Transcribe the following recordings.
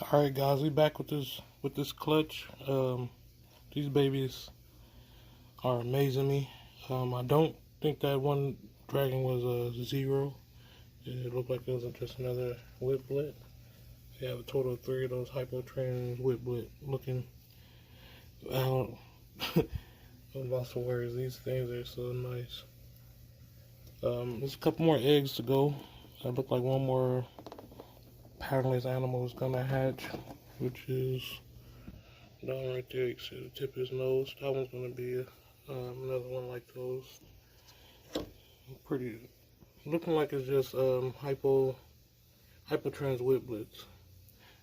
All right, guys, we back with this clutch. These babies are amazing me. I don't think that one dragon was a zero. It looked like it was just another whiplet. We have a total of three of those hypotrans whiplet looking. I don't. I'm lost for words. These things are so nice. There's a couple more eggs to go. It looked like one more patternless animal is gonna hatch, which is down right there. You can see the tip of his nose. That one's gonna be another one like those. Pretty, looking like it's just hypotrans whiplets.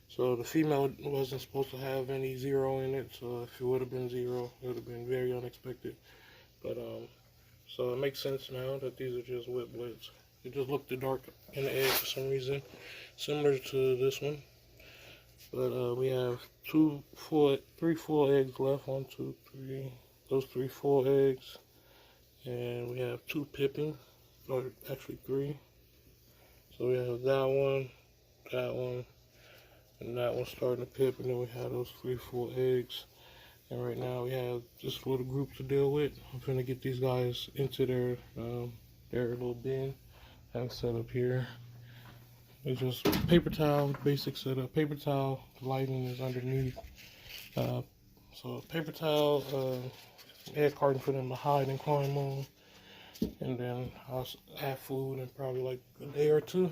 So the female wasn't supposed to have any zero in it. So if it would have been zero, it would have been very unexpected. But so it makes sense now that these are just whiplets. It just looked dark in the egg for some reason, similar to this one. But we have three full eggs left. One, two, three. Those three full eggs, and we have two pipping, or actually three. So we have that one, and that one starting to pip, and then we have those three full eggs. And right now we have this little group to deal with. I'm gonna get these guys into their little bin I have set up here. It's just paper towel, basic setup. Paper towel, the lighting is underneath. So paper towel, egg carton for them to hide and climb on. And then I'll add food in probably like a day or two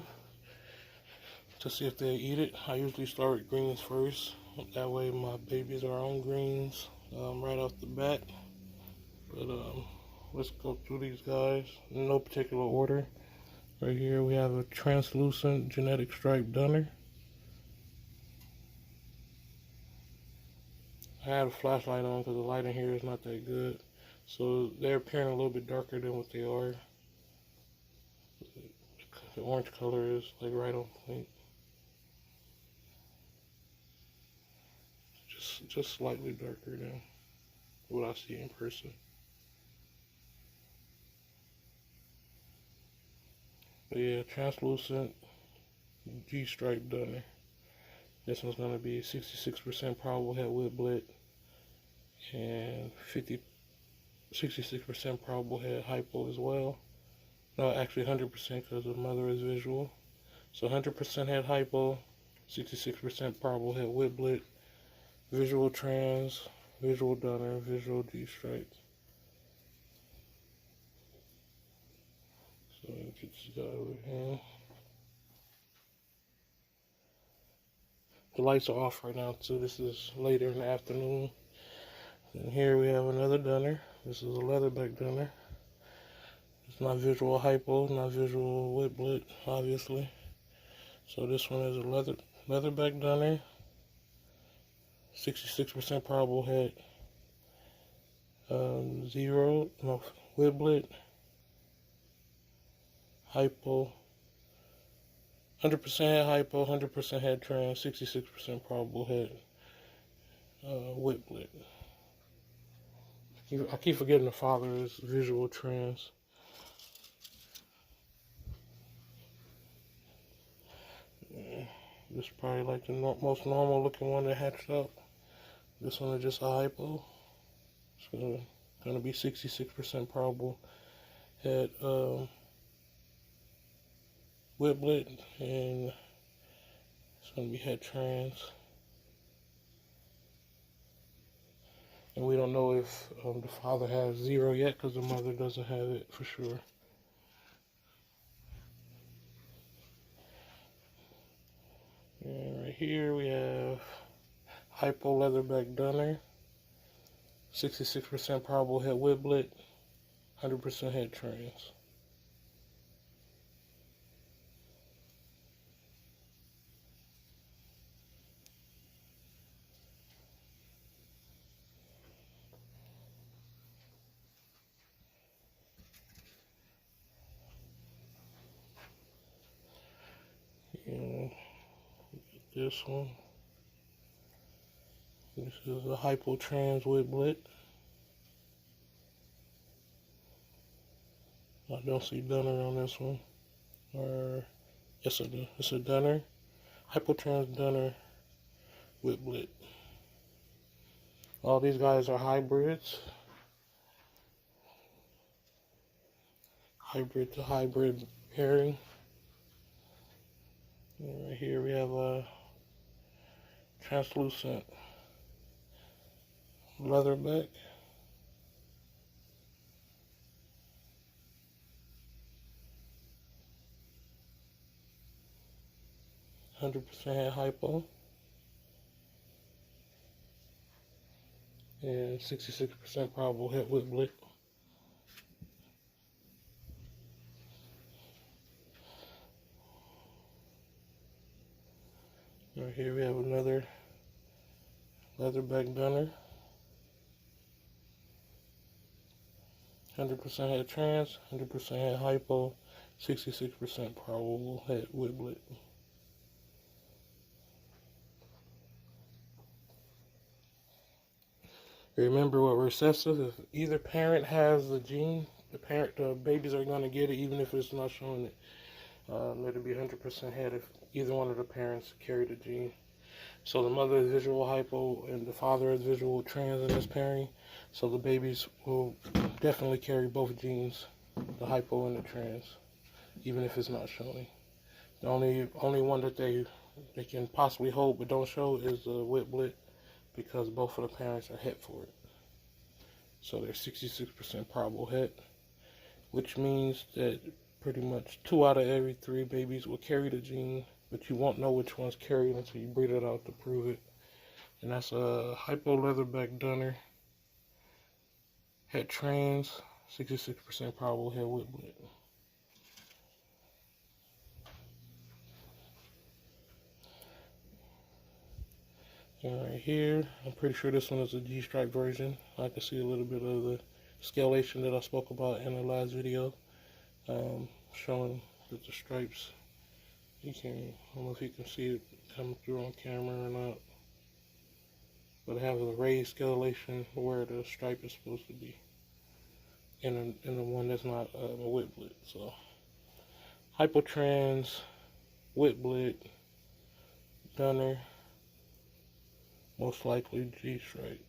to see if they eat it. I usually start with greens first. That way my babies are on greens right off the bat. But let's go through these guys in no particular order. Right here we have a translucent genetic striped dunner. I had a flashlight on because the light in here is not that good. So they're appearing a little bit darker than what they are. The orange color is like right on point. Just slightly darker than what I see in person. But yeah, translucent G-stripe dunner. This one's gonna be 66% probable het whiplet and 66% probable het hypo as well. No, actually 100% because the mother is visual. So 100% het hypo, 66% probable het whiplet, visual trans, visual dunner, visual G-stripe. So get this guy over here. The lights are off right now too. This is later in the afternoon. And here we have another dunner. This is a leatherback dunner. It's not visual hypo, not visual whiplet, obviously. So this one is a leatherback dunner. 66% probable het. Whiplet. Hypo. 100% het hypo, 100% het trans, 66% probable het whiplet. I keep forgetting the father is visual trans. This is probably like the most normal looking one that hatched out. This one is just a hypo. It's gonna be 66% probable het whiplet, and it's gonna be het trans. And we don't know if the father has zero yet because the mother doesn't have it for sure. And right here we have hypo leatherback dunner, 66% probable het whiplet, 100% het trans. And this one. This is a hypo trans whiplet. I don't see dunner on this one. Or yes, I do. It's a dunner. Hypo trans dunner. whiplet. All these guys are hybrids. Hybrid to hybrid pairing. And right here we have a translucent leatherback. %% hypo. And 66% probable het whiplet. Right here we have another leatherback dunner. 100% het trans, 100% het hypo, 66% probable het whiplet. Remember with recessive, if either parent has the gene, the babies are going to get it even if it's not showing it. It'll be 100% het if either one of the parents carry the gene. So the mother is visual hypo and the father is visual trans in this pairing. So the babies will definitely carry both genes, the hypo and the trans, even if it's not showing. The only one that they can possibly hold but don't show is the whiplet, because both of the parents are het for it. So they're 66% probable het, which means that pretty much 2 out of every 3 babies will carry the gene, but you won't know which one's carried until you breed it out to prove it. And that's a hypo leatherback dunner, het trans, 66% probable het whiplet. And right here, I'm pretty sure this one is a G-stripe version. I can see a little bit of the scalation that I spoke about in the last video, showing that the stripes, I don't know if you can see it coming through on camera or not, but I have a raised scalation where the stripe is supposed to be in the one that's not a whiplet. So hypotrans, whiplet, dunner, most likely G-stripe.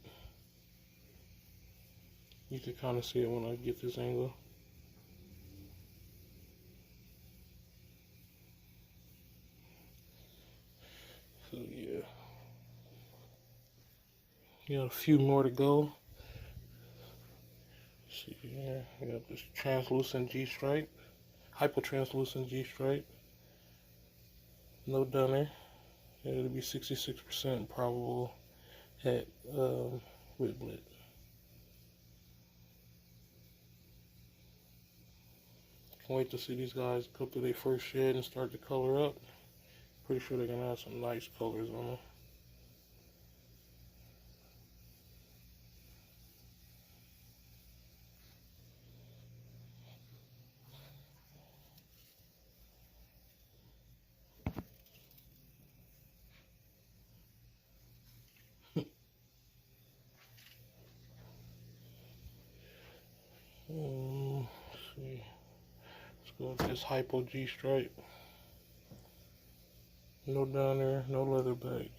You can kind of see it when I get this angle. So yeah, you got a few more to go. Let's see here, I got this translucent G-stripe, hypotranslucent G-stripe, no dunner. It'll be 66% probable het whiplet. Can't wait to see these guys go through their first shed and start to color up. Pretty sure they're gonna have some nice colors on them. Let's see. Let's go with this hypo G-stripe. No dunner, no leatherback.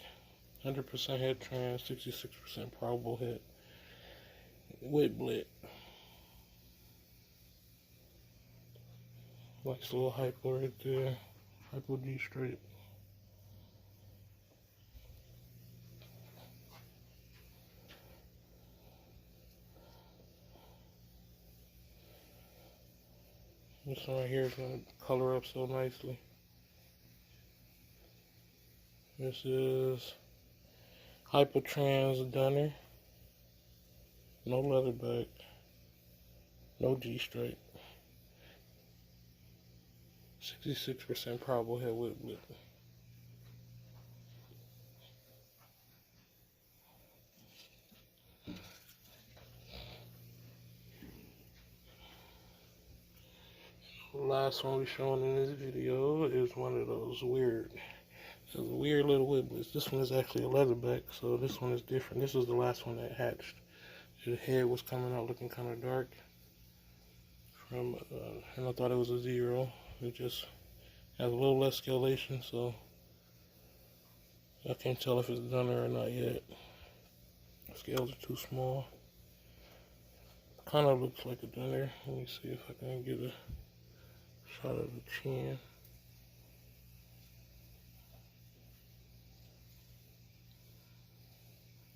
100% het trans, 66% probable het whiplet. Nice little hypo right there. Hypo G-stripe. This one right here is going to color up so nicely. This is hypotrans dunner. No leatherback. No G-stripe. 66% probable het whiplet. The last one we're showing in this video is one of those weird little whiplets. This one is actually a leatherback, so this one is different. This is the last one that hatched. The head was coming out looking kind of dark, and I thought it was a 0. It just has a little less scalation, so I can't tell if it's done or not yet. The scales are too small. Kind of looks like a dunner. Let me see if I can get a shot of the chin.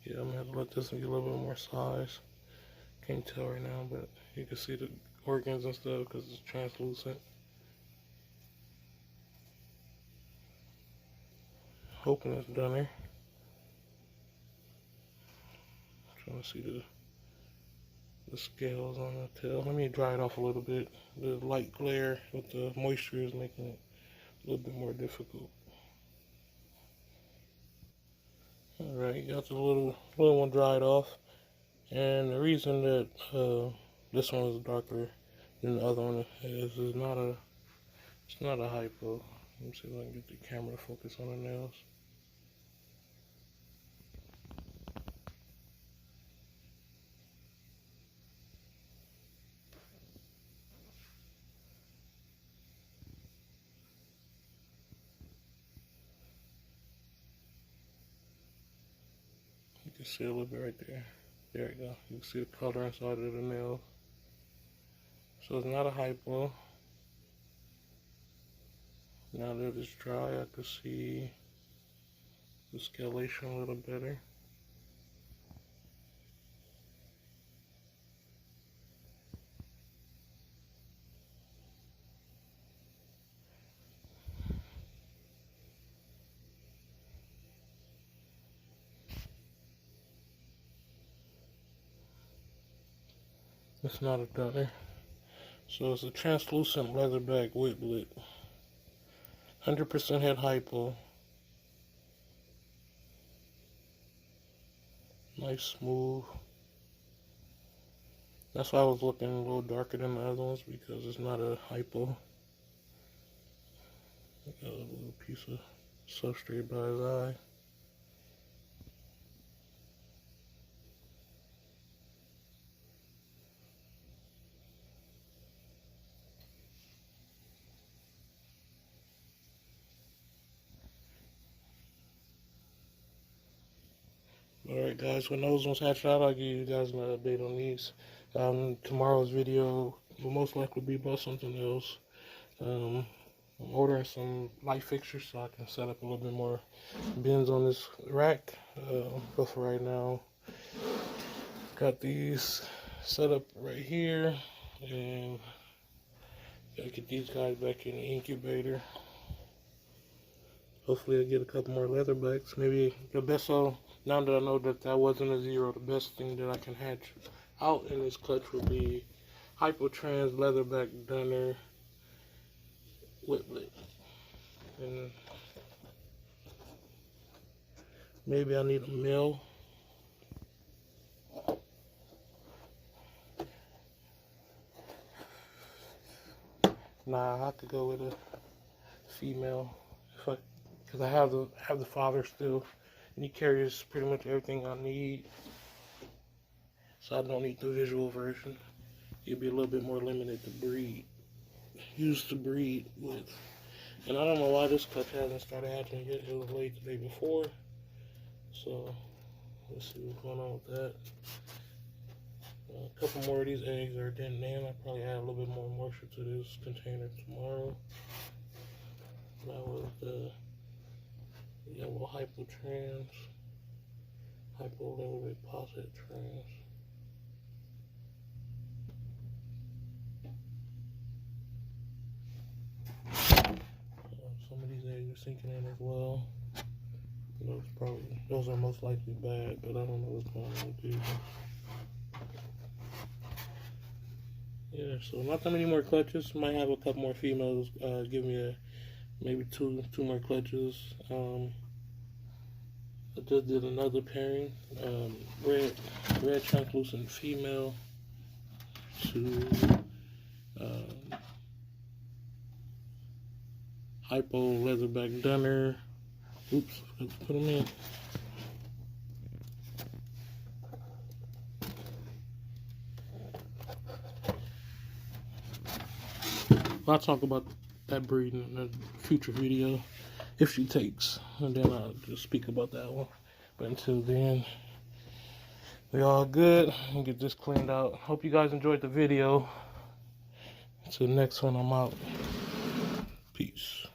Yeah, I'm gonna have to let this one get a little bit more size. Can't tell right now, but you can see the organs and stuff because it's translucent. Hoping it's dunner. Trying to see the scales on the tail. Let me dry it off a little bit. The light glare with the moisture is making it a little bit more difficult. Alright, got the little one dried off. And the reason that this one is darker than the other one is it's not a hypo. Let me see if I can get the camera to focus on the nails. You can see a little bit right there. There you go. You can see the color inside of the nail. So it's not a hypo. Now that it's dry, I can see the scalation a little better. It's not a dunner. So it's a translucent leatherback whiplet. 100% head hypo. Nice smooth. That's why I was looking a little darker than the other ones because it's not a hypo. Got a little piece of substrate by his eye. Alright guys, when those ones hatch out, I'll give you guys an update on these. Tomorrow's video will most likely be about something else. I'm ordering some light fixtures so I can set up a little bit more bins on this rack. But for right now, got these set up right here, and gotta get these guys back in the incubator. Hopefully I get a couple more leatherbacks. Maybe the best, now that I know that that wasn't a zero, the best thing that I can hatch out in this clutch would be hypotrans leatherback dunner whiplet. And maybe I need a male. Nah, I have to go with a female. Because I have the father still, and he carries pretty much everything I need, so I don't need the visual version. It'll be a little bit more limited to breed, used to breed with. And I don't know why this clutch hasn't started hatching yet. It was late the day before, so let's see what's going on with that. A couple more of these eggs are denting in. I'll probably add a little bit more moisture to this container tomorrow. That was the yellow hypotrans, hypo posit trans. Some of these eggs are sinking in as well. Those are most likely bad, but I don't know what's going on with these. Yeah, so not that many more clutches. Might have a couple more females. Give me maybe two more clutches. I just did another pairing. Red translucent female to hypo leatherback dunner. Oops, let's put them in. I'll talk about that breed in a future video if she takes. and then I'll just speak about that one. But until then, we all good and get this cleaned out. Hope you guys enjoyed the video. Until next one, I'm out. Peace.